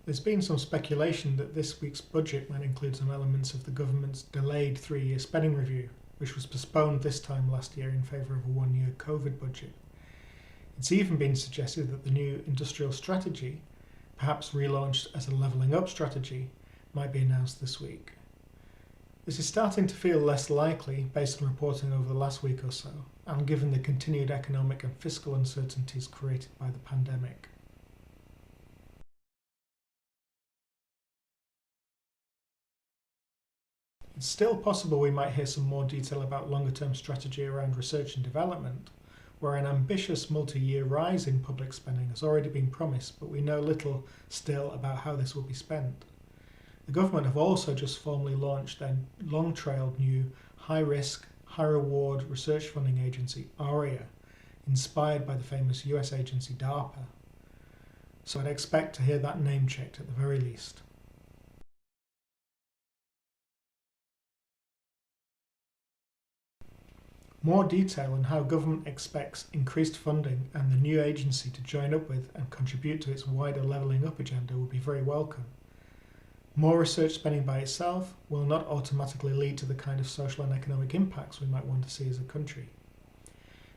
There's been some speculation that this week's budget might include some elements of the government's delayed 3-year spending review, which was postponed this time last year in favour of a 1-year COVID budget. It's even been suggested that the new industrial strategy, perhaps relaunched as a levelling up strategy, might be announced this week. This is starting to feel less likely based on reporting over the last week or so, and given the continued economic and fiscal uncertainties created by the pandemic. It's still possible we might hear some more detail about longer-term strategy around research and development, where an ambitious multi-year rise in public spending has already been promised, but we know little still about how this will be spent. The government have also just formally launched their long-trailed new high-risk, high-reward research funding agency, ARIA, inspired by the famous US agency DARPA. So I'd expect to hear that name checked at the very least. More detail on how government expects increased funding and the new agency to join up with and contribute to its wider levelling up agenda would be very welcome. More research spending by itself will not automatically lead to the kind of social and economic impacts we might want to see as a country.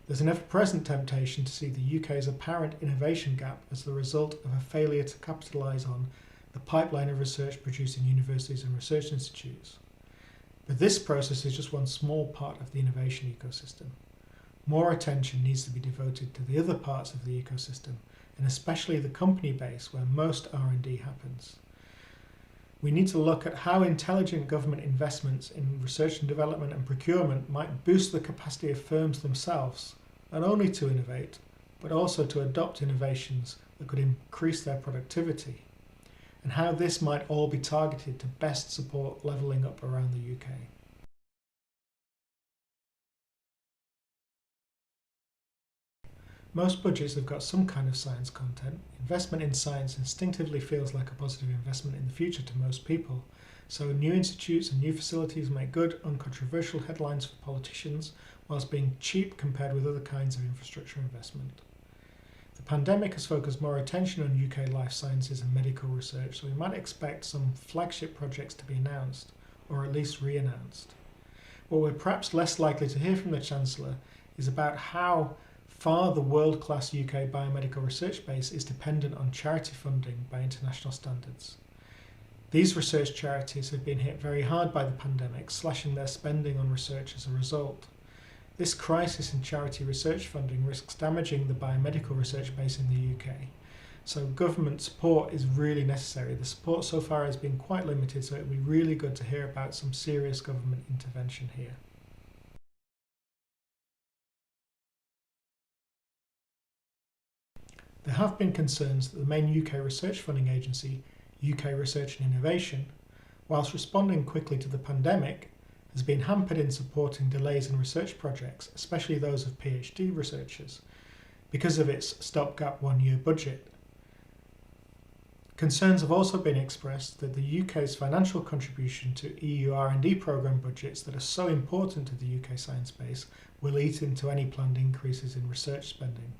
There's an ever-present temptation to see the UK's apparent innovation gap as the result of a failure to capitalise on the pipeline of research produced in universities and research institutes. But this process is just one small part of the innovation ecosystem. More attention needs to be devoted to the other parts of the ecosystem, and especially the company base where most R&D happens. We need to look at how intelligent government investments in research and development and procurement might boost the capacity of firms themselves, not only to innovate, but also to adopt innovations that could increase their productivity, and how this might all be targeted to best support levelling up around the UK. Most budgets have got some kind of science content. Investment in science instinctively feels like a positive investment in the future to most people, so new institutes and new facilities make good, uncontroversial headlines for politicians, whilst being cheap compared with other kinds of infrastructure investment. The pandemic has focused more attention on UK life sciences and medical research, so we might expect some flagship projects to be announced, or at least re-announced. What we're perhaps less likely to hear from the Chancellor is about how far the world-class UK biomedical research base is dependent on charity funding by international standards. These research charities have been hit very hard by the pandemic, slashing their spending on research as a result. This crisis in charity research funding risks damaging the biomedical research base in the UK. So government support is really necessary. The support so far has been quite limited, so it would be really good to hear about some serious government intervention here. There have been concerns that the main UK research funding agency, UK Research and Innovation, whilst responding quickly to the pandemic, has been hampered in supporting delays in research projects, especially those of PhD researchers, because of its stopgap 1-year budget. Concerns have also been expressed that the UK's financial contribution to EU R&D programme budgets that are so important to the UK science base will eat into any planned increases in research spending.